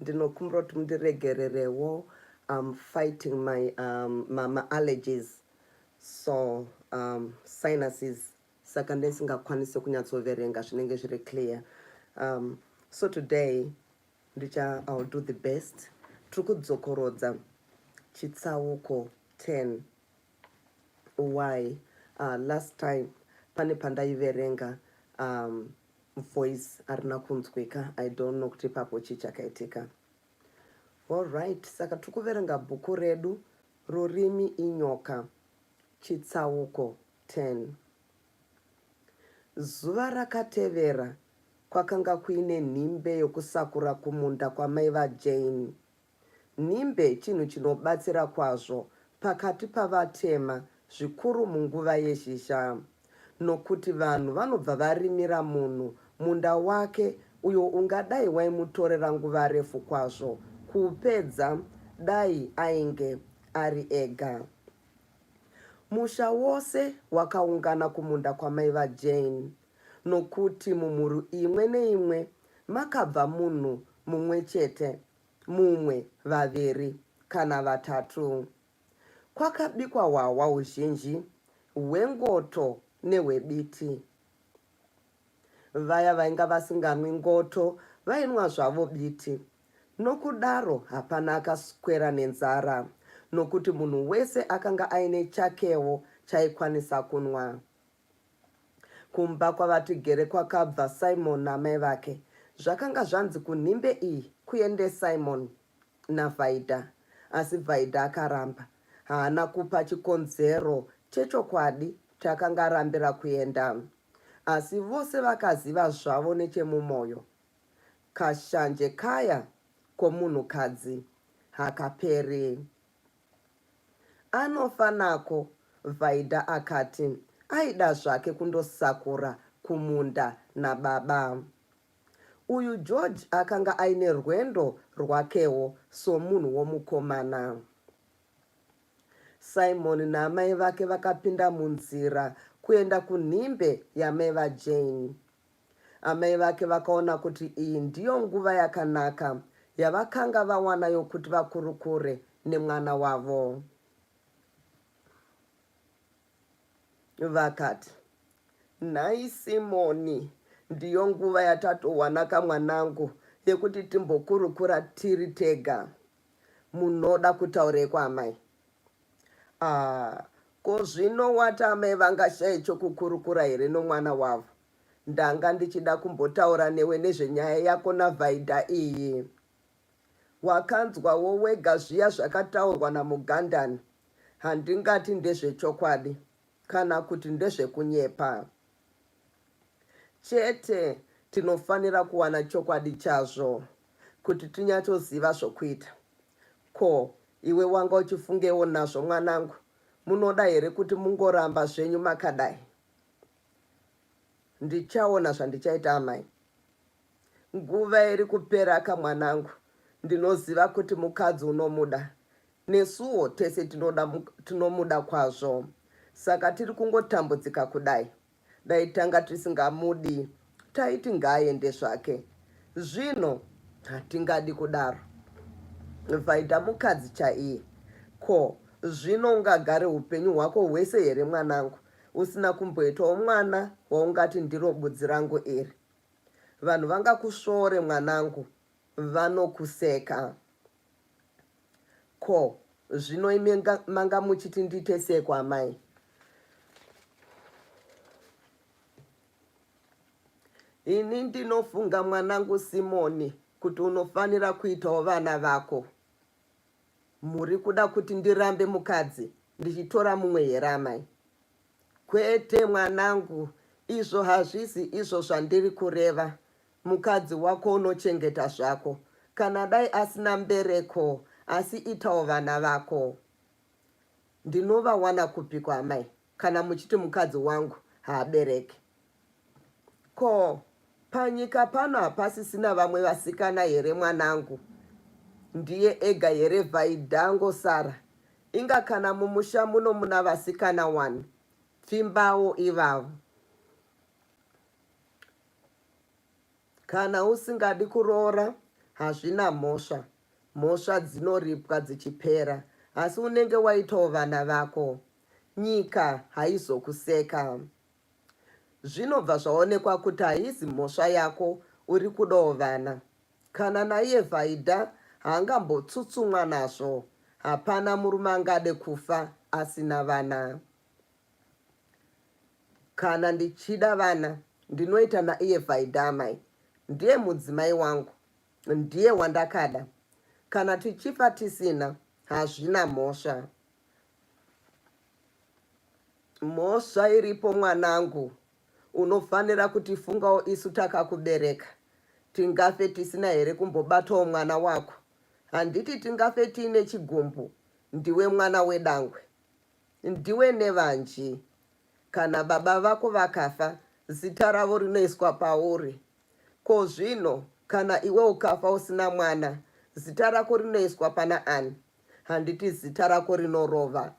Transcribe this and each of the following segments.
ndinokumbira kuti mundiregererewo. I'm fighting my allergies, so sinuses, saka ndisingakwanisi kunyatsoverenga zvinenge zviri clear. So today I'll do the best. Tiri kudzokorodza chitsauko 10. Why? Last time pane pandaiverenga voice arina kunzwika. I don't know kuti papo chii chakaitika. Alright, saka tiri kuverenga bhuku redu Rurimi Inyoka, chitsauko 10. Zuva rakatevera kwakanga kuine nhimbe yokusakura kumunda kwamai vaJane. Nhimbe chinhu chinobatsira kwazvo pakati pavatema, zvikuru munguva yezhizha, nokuti vanhu vanobva varimira munhu munda wake uyo ungadai waimutorera nguva refu kwazvo kuupedza dai ainge ari ega. Musha wose wakaungana kumunda kwamai vaJane, nokuti mumhuru imwe neimwe makabva munhu mumwe chete, mumwe, vaviri kana vatatu. Kwakabikwa hwahwa huzhinji, hwengoto nehwebiti. Vaya vainga vasinganwi ngoto vainwa zvavo biti. Nokudaro hapana akaswera nenzara, nokuti munhu wese akanga aine chakewo chaikwanisa kunwa. Kumba kwavatigere kwakabva Simon namai vake. Zvakanga zvanzi kunhimbe iyi kuende Simon naVhaidha, asi Vhaidha akaramba. Haana kupa chikonzero chechokwadi chakanga arambira kuenda, asi vose vakaziva zvavo nechemumwoyo. Kashanje kaya komunhukadzi hakaperi. Anofa nako, Vhaidha akati, aida zvake kundosakura kumunda nababa. Uyu George akanga aine rwendo rwakewo somunhu womukomana. Simon namai vake vakapinda munzira kuenda kunhimbe yamai vaJane. Amai vake vakaona kuti iyi ndiyo nguva yakanaka yavakanga vawana yokuti vakurukure nemwana wavo. Vakati, nhai Simoni, ndiyo nguva yatatowana kamwanangu yekuti timbokurukura tiri tega. Munoda kutaurei kwamai? Ko zvino wati amai vangashayi chokukurukura here nomwana wavo? Ndanga ndichida kumbotaura newe nezvenyaya yako naVhaidha iyi. Wakanzwawo wega zviya zvakataurwa namugandani. Handingati ndezvechokwadi kana kuti ndezvekunyepa. Chete tinofanira kuwana chokwadi chazvo kuti tinyatsoziva zvokuita. Ko, iwe wanga uchifungewo nazvo mwanangu? Munoda here kuti mungoramba zvenyu makadai? Ndichaona zvandichaita amai. Nguva iri kupera kamwanangu. Ndinoziva kuti mukadzi unomuda. Nesuwo tese tinomuda kwazvo. Saka tiri kungotambudzika kudai. Dai tanga tisingamudi, taiti ngaaende zvake. Zvino hatingadi kudaro. Vhaidha mukadzi chaiye. Ko, zvino ungagare upenyu hwako hwese here mwanangu usina kumboitawo mwana waungati ndiro budzi rangu iri? Vanhu vangakusvoore mwanangu, vanokuseka. Ko, zvino imi manga muchiti ndiite seko amai? Ini ndinofunga mwanangu Simoni kuti unofanira kuitawo vana vako. Muri kuda kuti ndirambe mukadzi ndichitora mumwe here amai? Kwete mwanangu, izvo hazvisi izvo zvandiri kureva. Mukadzi wako unochengeta zvako, kana dai asina mbereko, asi itawo vana vako. Ndinovawana kupikwa amai kana muchiti mukadzi wangu haabereki? Ko, panyika pano hapasisina vamwe vasikana here mwanangu? Ndiye ega here Vhaidha angosara? Inga kana mumusha muno muna vasikana 1, pfimbawo ivavo. Kana usingadi kuroora, hazvina mhosva. Mhosva dzinoripwa dzichipera, asi unenge waitawo vana vako, nyika haizokuseka. Zvinobva zvaonekwa kuti haisi mhosva yako uri kudawo vana. Kana naiye Vhaidha haangambotsutsumwa nazvo. Hapana murume angade kufa asina vana. Kana ndichida vana, ndinoita naiye Vhaidha amai. Ndiye mudzimai wangu, ndiye wandakada. Kana tichifa tisina, hazvina mhosva. Mhosva iripo mwanangu, unofanira kutifungawo isu takakubereka. Tingafe tisina here kumbobatawo mwana wako? Handiti tingafe tiine chigumbu. Ndiwe mwana wedangwe, ndiwe nevanji. Kana baba vako vakafa, zita ravo rinoiswa pauri. Ko zvino, kana iwe ukafa usina mwana, zita rako rinoiswa pana ani? Handiti zita rako rinorova.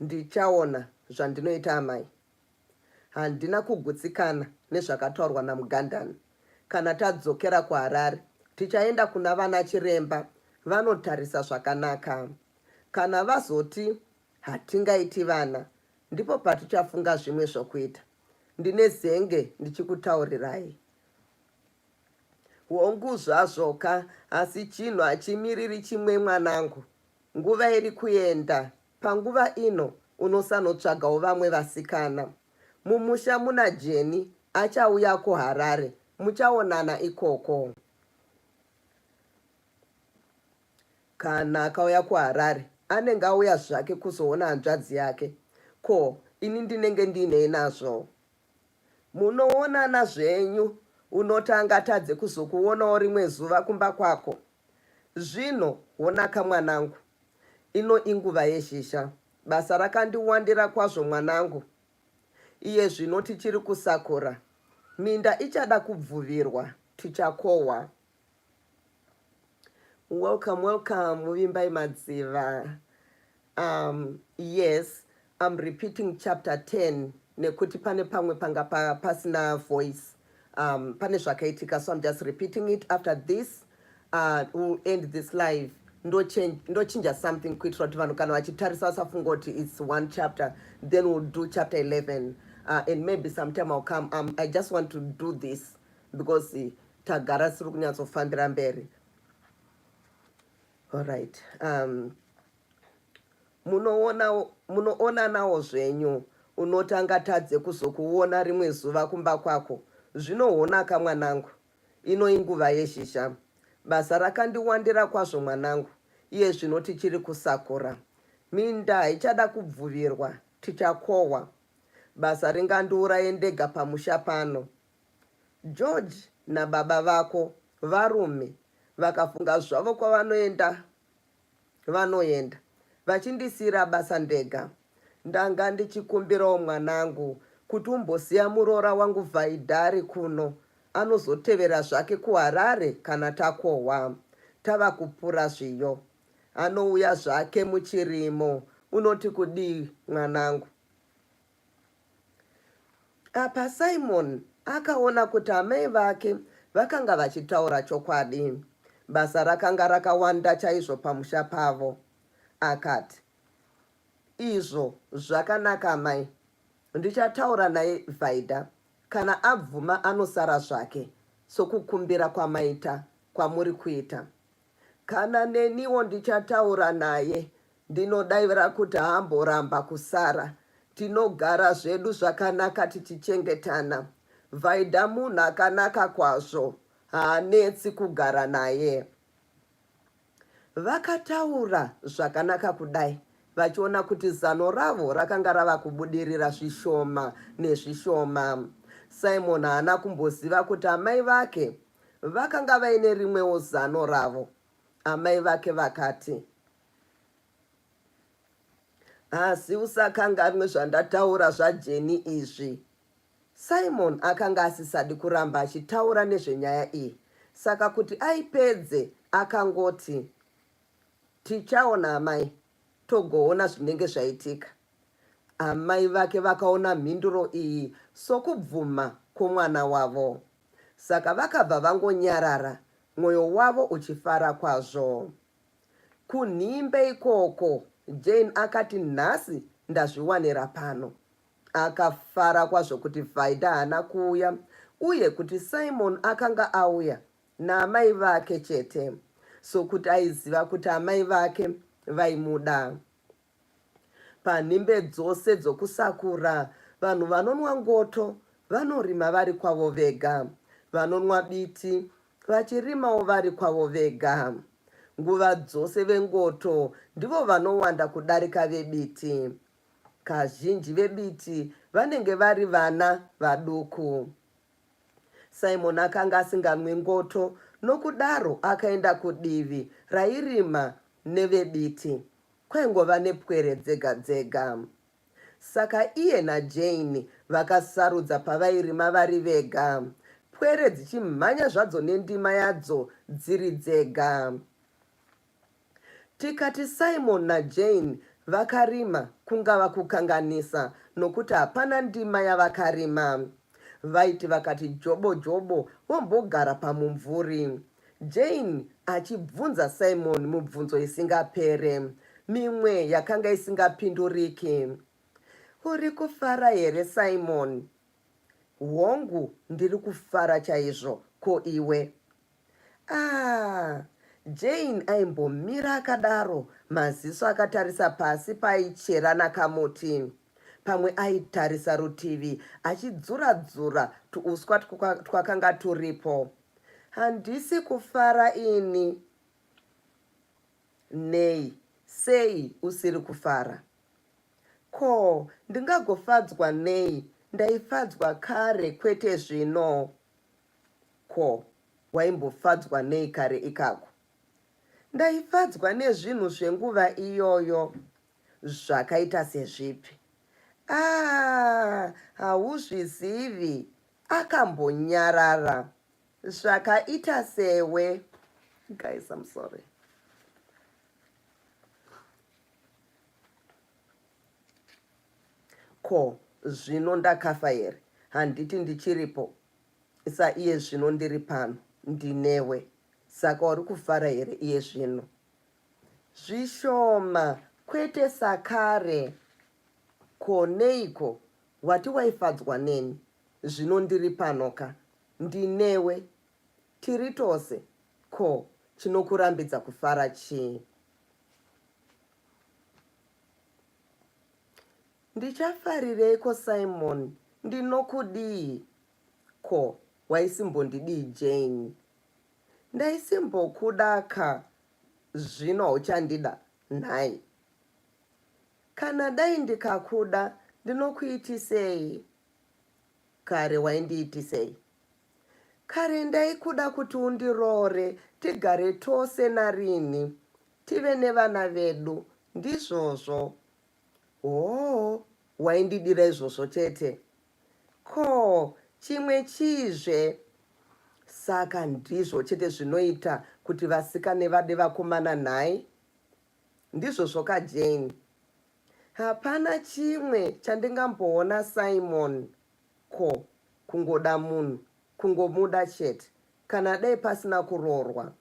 Ndichaona zvandinoita amai. Handina kugutsikana nezvakataurwa naMugandani. Kana tadzokera kuHarare, tichaenda kuna vana chiremba, vanotarisa zvakanaka. Kana vazoti hatingaiti vana, ndipo patichafunga zvimwe zvokuita. Ndine zenge ndichikutaurirai. Hongu zvazvoka, asi chinhu hachimiriri chimwe mwanangu. Nguva iri kuenda. Panguva ino unosanotsvagawo vamwe vasikana. Mumusha muna Jeni, achauya kuHarare, muchaonana ikoko. Kana akauya kuHarare, anenge auya zvake kuzoona hanzvadzi yake. Ko, ini ndinenge ndinei nazvo? Munoonana zvenyu, unotanga tadze kuzokuonawo rimwe zuva kumba kwako. Zvino, wonaka mwanangu. Ino inguva yezhisha. Basa rakandiwandira kwazvo mwanangu. Iye zvino tichiri kusakura. Minda ichada kubvuvirwa, tichakohwa. Welcome, Muvimbai Madziva. Yes, I'm repeating chapter 10. Nekuti pane pamwe panga pasina voice. Pane zvakaitika, so I'm just repeating it. After this, we'll end this live. Ndochinja something kuitira kuti vanhu kana vachitarisa vasafunga kuti it's one chapter, then we'll do chapter 11. And maybe sometime I'll come. I just want to do this because tagara siri kunyatsofambira mberi. All right. Munoonanawo zvenyu, unotanga tadze kuzokuona rimwe zuva kumba kwako. Zvinoonaka mwanangu. Ino inguva yezhisha. Basa rakandiwandira kwazvo mwanangu. Iye zvino tichiri kusakura. Minda haichada kubvuvirwa, tichakohwa. Basa ringandiuraye ndega pamusha pano. George nababa vako, varume, vakafunga zvavo kwavanoenda, vanoenda. Vachindisira basa ndega. Ndanga ndichikumbirawo mwanangu kuti umbosiya muroora wangu Vhaidha kuno. Anozotevera zvake kuHarare kana takohwa. Tava kupura zviyo. Anouya zvake muchirimo. Unoti kudii mwanangu? Apa Simon akaona kuti amai vake vakanga vachitaura chokwadi. Basa rakanga rakawanda chaizvo pamusha pavo. Akati, izvo zvakanaka amai. Ndichataura naye Vhaidha. Kana abvuma anosara zvake, sokukumbira kwamaita, kwamuri kuita. Kana neniwo ndichataura naye, ndinodavira kuti haamboramba kusara. Tinogara zvedu zvakanaka tichichengetana. Vhaidha munhu akanaka kwazvo, haanetsi kugara naye. Vakataura zvakanaka kudai, vachiona kuti zano ravo rakanga rava kubudirira zvishoma nezvishoma. Simon haana kumboziva kuti amai vake vakanga vaine rimwewo zano ravo. Amai vake vakati, asi usakanganwe zvandataura zvaJeni izvi. Simon akanga asisadi kuramba achitaura nezvenyaya iyi. Saka kuti aipedze akangoti, tichaona amai, togoona zvinenge zvaitika. Amai vake vakaona mhinduro iyi sokubvuma kwomwana wavo. Saka vakabva vangonyarara, mwoyo wavo uchifara kwazvo. Kunhimbe ikoko, Jane akati nhasi ndazviwanira pano. Akafara kwazvo kuti Vaida haana kuuya, uye kuti Simon akanga auya naamai vake chete, sokuti aiziva kuti amai vake vaimuda. Panhimbe dzose dzokusakura, vanhu vanonwa ngoto vanorima vari kwavo vega, vanonwa biti vachirimawo vari kwavo vega. Nguva dzose vengoto ndivo vanowanda kudarika vebiti. Kazhinji vebiti vanenge vari vana vaduku. Simon akanga asinganwi ngoto, nokudaro akaenda kudivi rairima nevebiti, kwengova nepwere dzega dzega. Saka iye naJane vakasarudza pavairima vari vega, pwere dzichimhanya zvadzo nendima yadzo dziri dzega. Tikati Simon naJane vakarima kungava kukanganisa, nokuti hapana ndima yavakarima. Vaiti vakati jobo jobo vombogara pamumvuri, Jane achibvunza Simon mibvunzo isingapere, mimwe yakanga isingapinduriki. Uri kufara here Simon? Hongu, ndiri kufara chaizvo. Ko iwe? Jane aimbomira akadaro, maziso akatarisa pasi paichera nakamuti. Pamwe aitarisa rutivi achidzura-dzura tuuswa twakanga turipo. Handisi kufara ini. Nei, sei usiri kufara? Ko, ndingagofadzwa nei? Ndaifadzwa kare, kwete zvino. Ko, waimbofadzwa nei kare ikako? Ndaifadzwa nezvinhu zvenguva iyoyo. Zvakaita sezvipi? Hauzvizivi. Akambonyarara. Zvakaita sewe. Guys, I'm sorry. Ko, zvino ndakafa here? Handiti ndichiripo? Isa iye zvino ndiri pano, ndinewe. Saka uri kufara here iye zvino? Zvishoma, kwete sakare. Ko neiko, wati waifadzwa neni? Zvino ndiri panoka, ndinewe. Tiri tose. Ko, chinokurambidza kufara chii? Ndichafarireiko Simon? Ndinokudii. Ko, waisimbondidii Jane? Ndaisimbokudaka. Zvino uchandida nhai? Kana dai ndikakuda, ndinokuitisei? Kare waindiitisei? Kare ndaikuda kuti undiroore, tigare tose narini, tive nevana vedu, ndizvozvo. Waindidira izvozvo chete? Ko, chimwe chizve? Saka ndizvo chete zvinoita kuti vasikane vade vakomana nhai? Ndizvozvo kaJane? Hapana chimwe chandingamboona Simon. Ko, kungoda munhu, kungomuda chete, kana dai pasina kuroorwa,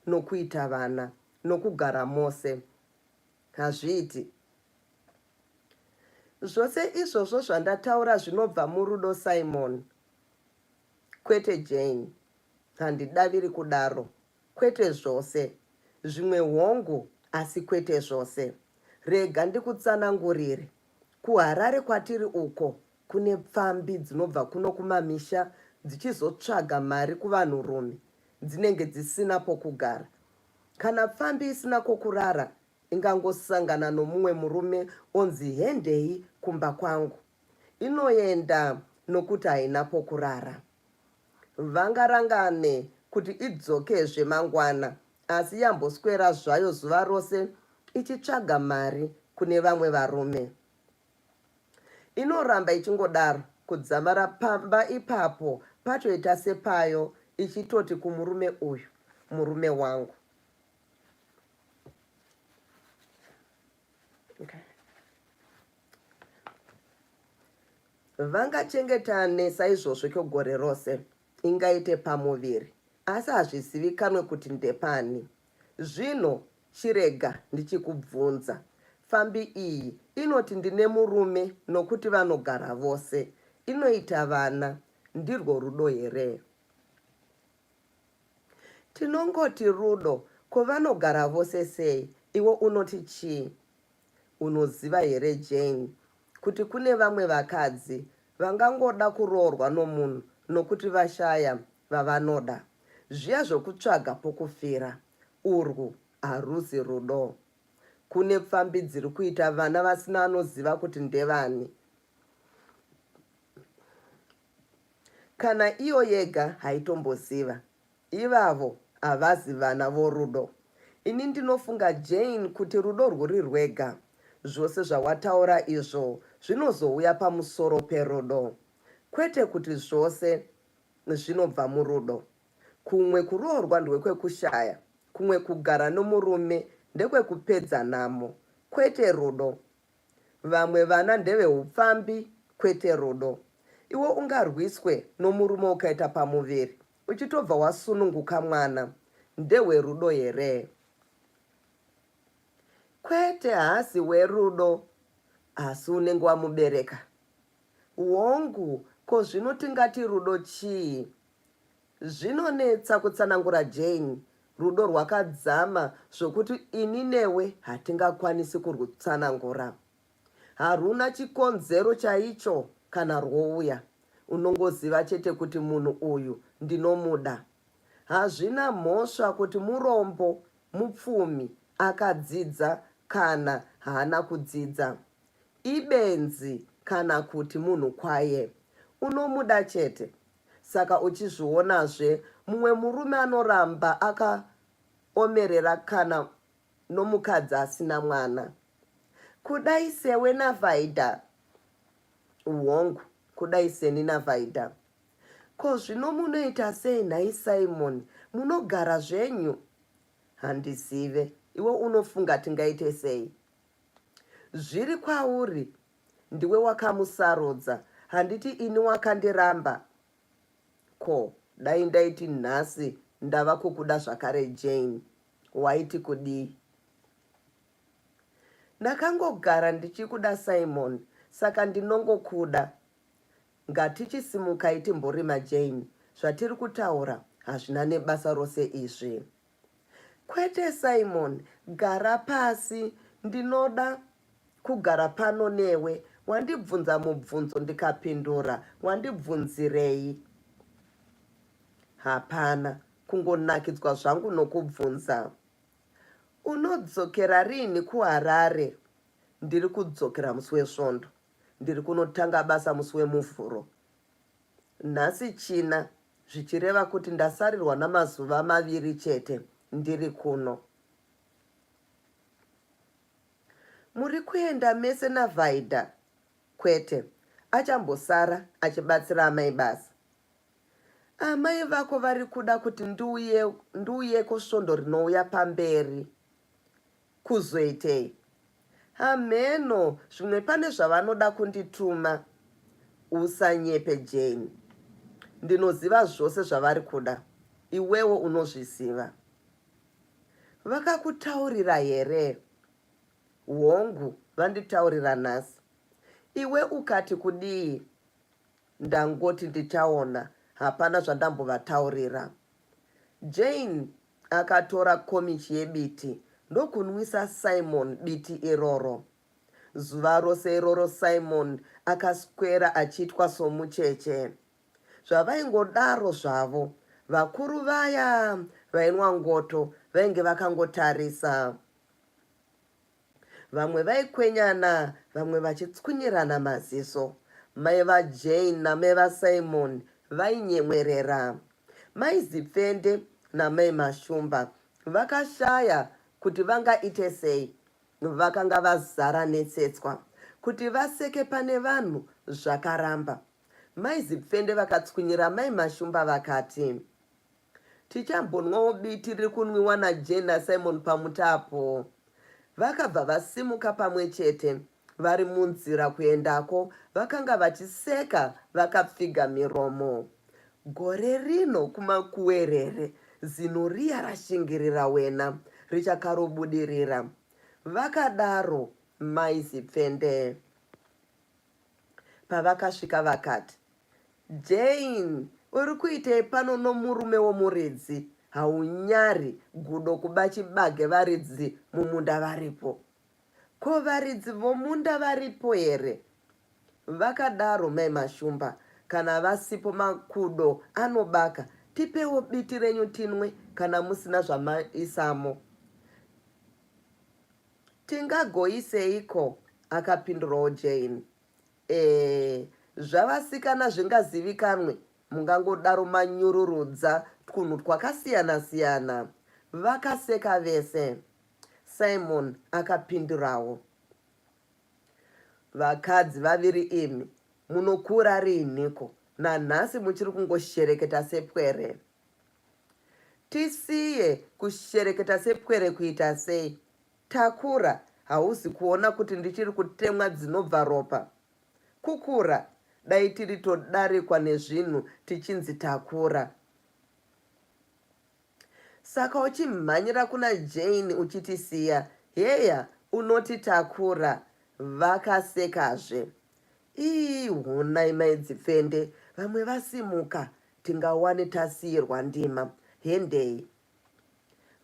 nokuita vana, nokugara mose. Hazviiti. Zvose izvozvo zvandataura zvinobva murudo Simon. Kwete Jane, handidaviri kudaro. Kwete zvose. Zvimwe hongu, asi kwete zvose. Rega ndikutsanangurire. KuHarare kwatiri uko, kune pfambi dzinobva kuno kumamisha dzichizotsvaga mari kuvanhurume, dzinenge dzisina pokugara. Kana pfambi isina kokurara, ingangosangana nomumwe murume onzi hendei kumba kwangu. Inoenda nokuti haina pokurara. Vangarangane kuti idzokezve mangwana, asi yamboswera zvayo zuva rose ichitsvaga mari kune vamwe varume. Inoramba ichingodaro kudzamara pamba ipapo patoita sepayo, ichitoti kumurume uyu, murume wangu. Okay. Vangachengetane saizvozvo kwegore rose. ingaite pamuviri, asi hazvizivikanwe kuti ndepani. Zvino chirega ndichikubvunza, fambi iyi inoti ndine murume nokuti vanogara vose, inoita vana, ndirwo rudo here? Tinongoti rudo, kuvanogara vose sei, iwo unoti chii? Unoziva here Jane, kuti kune vamwe vakadzi vangangoda kuroorwa nomunhu nokuti vashaya vavanoda, zviya zvokutsvaga pokufira. Urwu haruzi rudo. Kune pfambi dziri kuita vana vasina anoziva kuti ndevani. Kana iyo yega haitomboziva, ivavo havazi vana vorudo. Ini ndinofunga Jane kuti rudo rwuri rwega. Zvose zvawataura izvo zvinozouya pamusoro perudo, kwete kuti zvose zvinobva murudo. Kumwe kuroorwa ndekwekushaya, kumwe kugara nomurume ndekwekupedza nhamo, kwete rudo. Vamwe vana ndevehupfambi, kwete rudo. Iwo ungarwiswe nomurume ukaita pamuviri, uchitobva wasununguka mwana, ndehwerudo here? Kwete hasi werudo, asi unenge wamubereka. Wongu, ko zvino tingati rudo chii? Zvinonetsa kutsanangura Jane. Rudo rwakadzama zvokuti ini newe hatingakwanisi kurutsanangura. Haruna chikonzero chaicho kana rwouya. Unongoziva chete kuti munhu uyu ndinomuda. Hazvina mhosva kuti murombo, mupfumi, akadzidza kana haana kudzidza, ibenzi kana kuti munhu kwaye. Unomuda chete. Saka uchizvionazve mumwe murume anoramba akaomerera kana nomukadzi asina mwana. Kudai sewe naVhaidha. Uongo, kudai seni naVhaidha. Ko zvino munoita sei nhai Simon? Munogara zvenyu? Handizive, iwe unofunga tingaite sei? Zviri kwauri, ndiwe wakamusarudza, handiti ini wakandiramba. Ko, dai ndaiti nhasi ndava kukuda zvakare Jane, waiti kudii? Ndakangogara ndichikuda Simon, saka ndinongokuda. Ngatichisimukai timborima Jane, zvatiri kutaura hazvina nebasa rose izvi. Kwete Simon, gara pasi, ndinoda kugara pano newe. Wandibvunza mubvunzo ndikapindura, wandibvunzirei? Hapana, kungonakidzwa zvangu nokubvunza. Unodzokera rini kuHarare? Ndiri kudzokera musi wesvondo. Ndiri kunotanga basa musi wemuvhuro. Nhasi china, zvichireva kuti ndasarirwa namazuva 2 chete ndiri kuno. Muri kuenda mese naVhaidha? Kwete, achambosara achibatsira amai basa. Amai vako vari kuda kuti ndiuye kusvondo rinouya pamberi. Kuzoitei? Hameno, zvimwe pane zvavanoda kundituma. Usanyepe Jane. Ndinoziva zvose zvavari kuda. Iwewo unozviziva. Vakakutaurira here? Hongu, vanditaurira nhasi. Iwe ukati kudii? Ndangoti ndichaona, hapana zvandambovataurira. Jane akatora komichi yebiti ndokunwisa Simon biti iroro. Zuva rose iroro Simon akaswera achiitwa somucheche. Zvavaingodaro zvavo, vakuru vaya vainwa ngoto vainge vakangotarisa. Vamwe vaikwenyana, vamwe vachitskunyirana maziso. Mai vaJane namai vaSimon vainyemwerera. Mai Zipfende namai Mashumba vakashaya kuti vangaite sei. Vakanga vazara netsetswa kuti vaseke pane vanhu zvakaramba. Mai Zipfende vakatskunyira mai Mashumba vakati, tichambonwawo biti riri kunwiwa naJane naSimon pamutapo. Vakabva vasimuka pamwe chete. Vari munzira kuendako vakanga vachiseka vakapfiga miromo. gore rino kumakuwerere zino riya rashingirira wena richakarobudirira. Vakadaro maizipfende. Pavakasvika vakati, Jane, uri kuitei pano nomurume womuridzi? Haunyari gudo kuba chibage varidzi mumunda varipo. Ko varidzi vomunda varipo here? Vakadaro mai Mashumba, kana vasipo makudo anobaka, tipewo biti renyu tinwe kana musina zvamaisamo. Tingagoiseiko? Akapindurawo Jane. Zvavasikana zvingazivikanwe, mungangodaro manyururudza twunhu twakasiyana-siyana. Vakaseka vese. Simon akapindurawo, vakadzi vaviri imi munokura riiniko, nanhasi muchiri kungoshereketa sepwere. Tisiye kushereketa sepwere kuita sei? Takura, hauzi kuona kuti ndichiri kutemwa dzinobva ropa? Kukura, dai tiri todarikwa nezvinhu tichinzi takura. Saka uchimhanyira kuna Jane uchitisiya, heya unoti takura. Vakasekazve. Honai maidzipfende, vamwe vasimuka, tingawane tasiyirwa ndima. Hendei.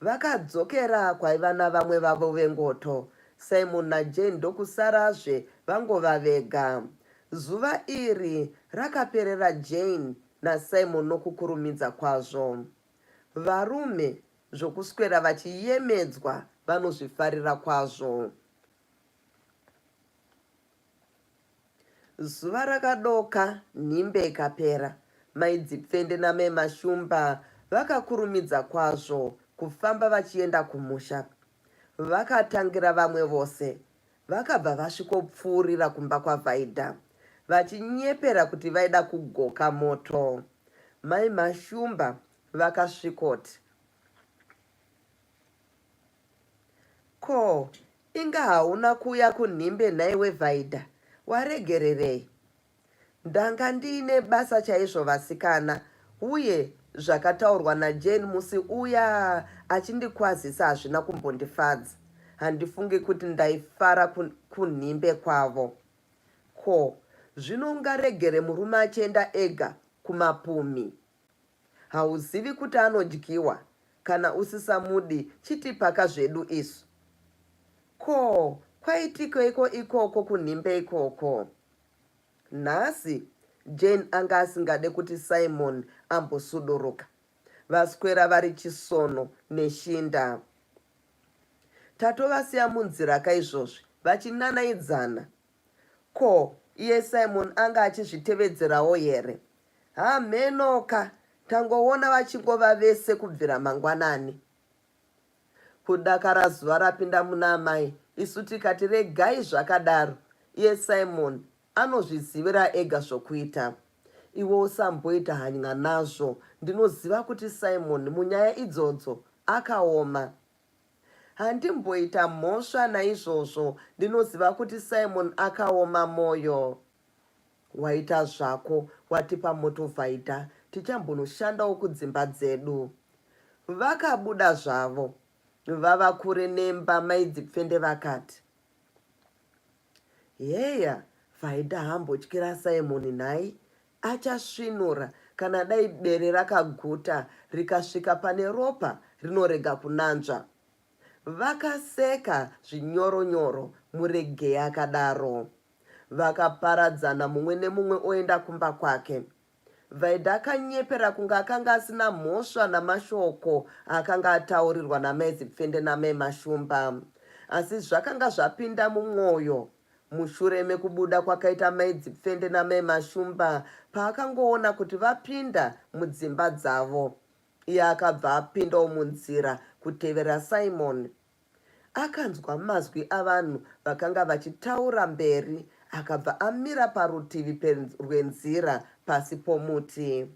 Vakadzokera kwaiva navamwe vavo vengoto. Simon naJane ndokusarazve vangova vega. Zuva iri rakaperera Jane naSimon nokukurumidza kwazvo. Varume zvokuswera vachiyemedzwa vanozvifarira kwazvo. Zuva rakadoka, nhimbe ikapera. Maidzipfende namai Mashumba vakakurumidza kwazvo kufamba vachienda kumusha. Vakatangira vamwe vose. Vakabva vasvikopfuurira kumba kwaVhaidha, vachinyepera kuti vaida kugoka moto. Mai Mashumba vakasvikoti, ko, inga hauna kuuya kunhimbe nhaiwe Vhaidha? Waregererei? Ndanga ndiine basa chaizvo vasikana, uye zvakataurwa naJane musi uya achindikwazisa hazvina kumbondifadza. Handifungi kuti ndaifara kunhimbe kwavo. Ko, zvino ungaregere murume achienda ega kumapumi? Hauzivi kuti anodyiwa? Kana usisamudi chitipaka zvedu isu. Ko, kwaitikoiko ikoko kunhimbe ikoko? Nhasi Jane anga asingade kuti Simon ambosuduruka. Vaswera vari chisono neshinda. Tatovasiya munzira kaizvozvi vachinanaidzana. Ko, iye Simon anga achizvitevedzerawo here? Hamenoka, tangoona vachingova vese kubvira mangwanani. Kudakara zuva rapinda muna mai, isu tikati regai zvakadaro. Iye Simon anozvizivira ega zvokuita. Iwe usamboita hanya nazvo. Ndinoziva kuti Simon munyaya idzodzo akaoma. Handimboita mhosva naizvozvo. Ndinoziva kuti Simon akaoma moyo. Waita zvako, watipa moto Vhaidha, tichambonoshandawo kudzimba dzedu. Vakabuda zvavo. Vava kure nemba maidzipfende vakati, heya, Vhaidha hambotyira Simon nhai, achasvinura kana dai bere rakaguta rikasvika pane ropa rinorega kunanzva. Vakaseka zvinyoronyoro muregei akadaro. Vakaparadzana mumwe nemumwe oenda kumba kwake. Vhaidha akanyepera kunga akanga asina mhosva namashoko akanga ataurirwa namaidzipfende namai Mashumba. Asi zvakanga zvapinda mumwoyo. Mushure mekubuda kwakaita maidzipfende namai Mashumba, paakangoona kuti vapinda mudzimba dzavo, iye akabva apindawo munzira kutevera Simon. Akanzwa mazwi avanhu vakanga vachitaura mberi, akabva amira parutivi rwenzira pasi pomuti.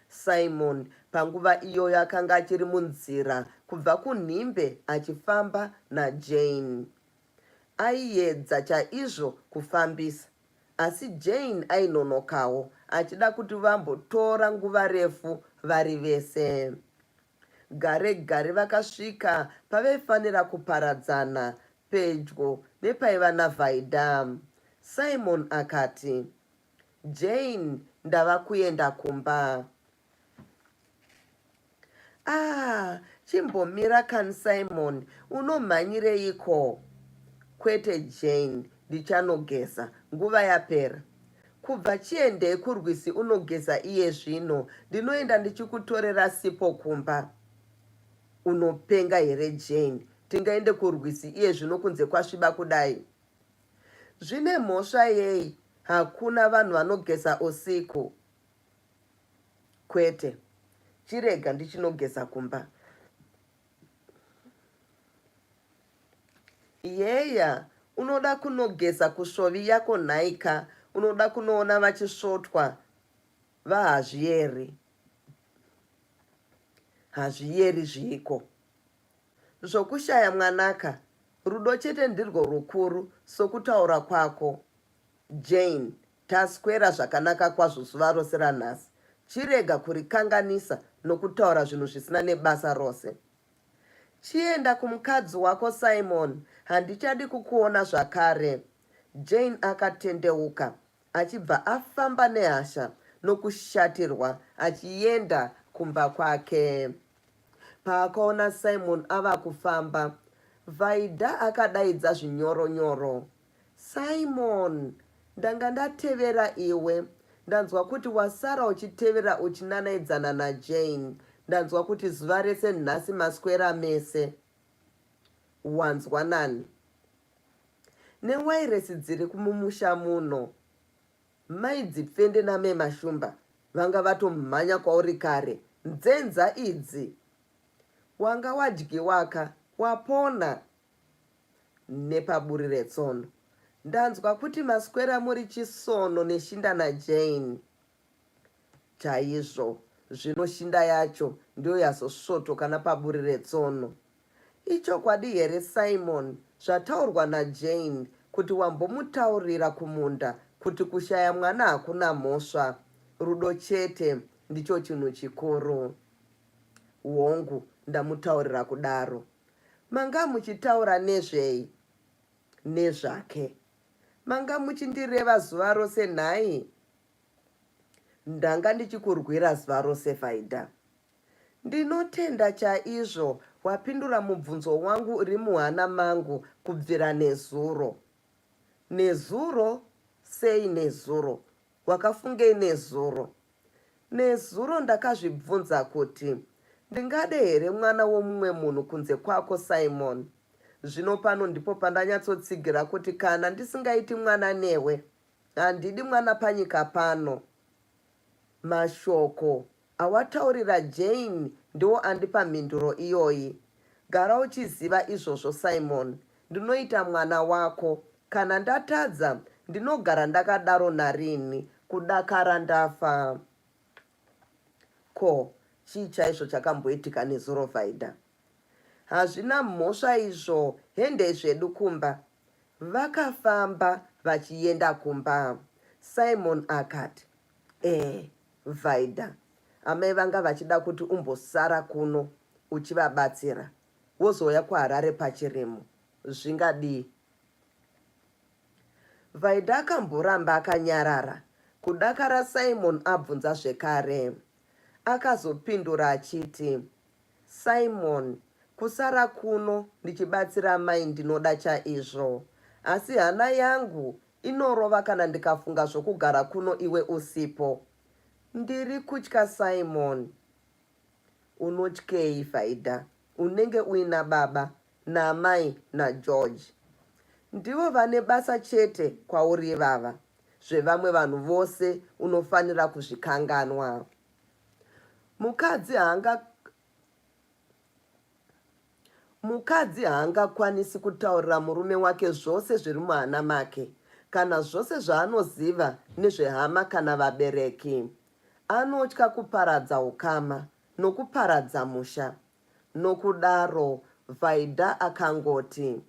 Simon panguva iyoyo akanga achiri munzira kubva kunhimbe achifamba naJane. Aiedza chaizvo kufambisa, asi Jane ainonokawo, achida kuti vambotora nguva refu vari vese. Gare gare vakasvika pavaifanira kuparadzana pedyo nepaiva naVhaidha. Simon akati, Jane, ndava kuenda kumba. Chimbomira kani Simon, unomhanyireiko? Kwete Jane, ndichanogeza, nguva yapera. Kubva chiendei kurwisi unogeza iye zvino, ndinoenda ndichikutorera sipo kumba. Unopenga here Jane, tingaende kurwisi iye zvino kunze kwasviba kudai? Zvine mhosva yei? Hakuna vanhu vanogeza usiku. Kwete, chirega ndichinogeza kumba. Yeya, unoda kunogeza kusvovi yako nhaika, unoda kunoona vachisvotwa vahazviyeri. Hazviyeri zviko. Zvokushaya mwanaka, rudo chete ndirwo rukuru sokutaura kwako. Jane, taswera zvakanaka kwazvo zuva rose ranhasi. Chirega kurikanganisa nokutaura zvinhu zvisina nebasa rose. Chienda kumukadzi wako Simon, handichadi kukuona zvakare. Jane akatendeuka, achibva afamba nehasha nokushatirwa achienda kumba kwake. Paakaona Simon ava kufamba, Vaidha akadaidza zvinyoronyoro. Simon, ndanga ndatevera iwe. Ndanzwa kuti wasara uchitevera uchinanaidzana naJane. Ndanzwa kuti zuva rese nhasi maswera mese. Wanzwa nani? Newairesi dziri kumumusha muno. Maidzipfende name mashumba. Vanga vatomhanya kwauri kare. Nzenza idzi. Wanga wadyiwaka, wapona. Nepaburi retsono. Ndanzwa kuti maswera muri chisono neshinda naJane. Chaizvo, zvino shinda yacho ndiyo yazosvotoka napaburi retsono. Ichokwadi here Simon, zvataurwa naJane, kuti wambomutaurira kumunda kuti kushaya mwana hakuna mhosva, rudo chete ndicho chinhu chikuru. Hongu, ndamutaurira kudaro. Manga muchitaura nezvei? Nezvake. Manga muchindireva zuva rose nhai? Ndanga ndichikurwira zuva rose Vaidha. Ndinotenda chaizvo wapindura mubvunzo wangu uri muhana mangu kubvira nezuro. Nezuro? Sei nezuro? Wakafungei nezuro? Nezuro ndakazvibvunza kuti ndingade here mwana womumwe munhu kunze kwako Simon. Zvino pano ndipo pandanyatsotsigira kuti kana ndisingaiti mwana newe, handidi mwana panyika pano. Mashoko awataurira Jane ndiwo andipa mhinduro iyoyi. Gara uchiziva izvozvo Simon, ndinoita mwana wako. Kana ndatadza, ndinogara ndakadaro narini, kudakara ndafa. Ko, chii chaizvo chakamboitika nezuro Vaidha? Hazvina mhosva izvo, hendei zvedu kumba. Vakafamba vachienda kumba. Simon akati, Vaidha, amai vanga vachida kuti umbosara kuno uchivabatsira, wozouya kuHarare pachirimo. Zvingadii? Vaidha akamboramba akanyarara. Kudakara Simon abvunza zvekare. Akazopindura achiti, Simon, kusara kuno ndichibatsira mai ndinoda chaizvo. Asi hana yangu inorova kana ndikafunga zvokugara kuno iwe usipo. Ndiri kutya Simon. Unotyei Vaidha? Unenge uina baba namai naGeorge. Ndivo vane basa chete kwauri vava. Zvevamwe vanhu vose unofanira kuzvikanganwa. Mukadzi haangakwanisi kutaurira murume wake zvose zviri muhana make, kana zvose zvaanoziva nezvehama kana vabereki. Anotya kuparadza ukama nokuparadza musha. Nokudaro Vaidha akangoti,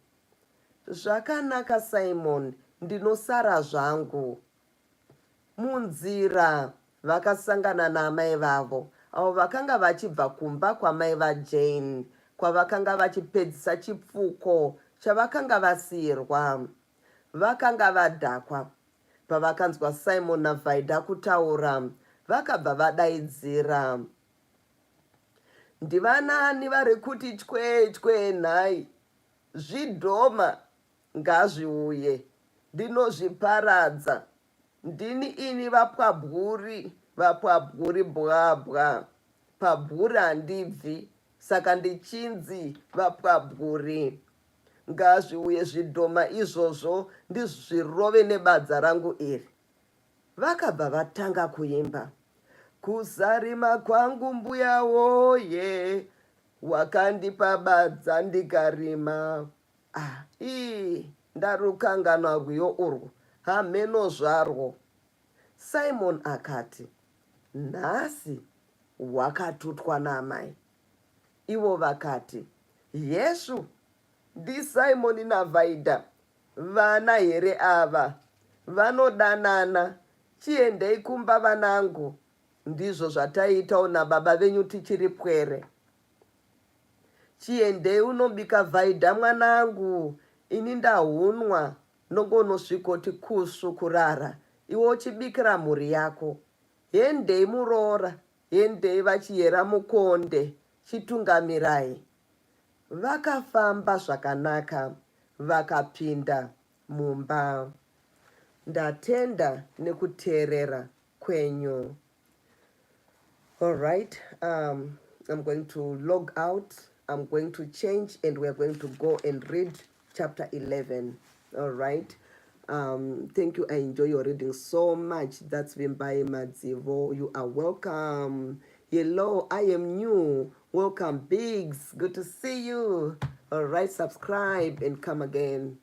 zvakanaka Simon, ndinosara zvangu. munzira vakasangana namai vavo avo vakanga vachibva kumba kwamai vaJane, kwavakanga vachipedzisa chipfuko chavakanga vasiyirwa. Vakanga vadhakwa pavakanzwa Simon naVhaidha kutaura, vakabva vadaidzira, ndivanani vari kuti chwe nhai, zvidhoma ngazviuye, ndinozviparadza. Ndini ini vapwabwuri bwabwa, pabwuri handibvi, saka ndichinzi vapwabwuri. Ngazviuye zvidhoma izvozvo ndizvirove nebadza rangu iri. Vakabva vatanga kuimba, kuzarima kwangu mbuya woye, wakandipa badza ndikarima. Ndarukanganwa rwiyo urwo, hameno zvarwo. Simon akati, nhasi wakatutwa namai. Ivo vakati, Yesu, ndiSimoni naVhaidha, vana here ava? Vanodanana. Chiendei kumba vanangu. Ndizvo zvataitawo nababa venyu tichiri pwere. Chiendei unobika Vhaidha mwanangu, ini ndahunwa nongonosvikoti kusu kurara, iwe uchibikira mhuri yako. Hendei muroora, hendei vachiyera mukonde, chitungamirai. Vakafamba zvakanaka, vakapinda mumba. Ndatenda nekuteerera kwenyu. All right, I'm going to log out. I'm going to change and we're going to go and read chapter 11. All right. Thank you. I enjoy your reading so much. That's been by Madzivo. You are welcome. Hello, I am new. Welcome, Biggs. Good to see you. All right, subscribe and come again.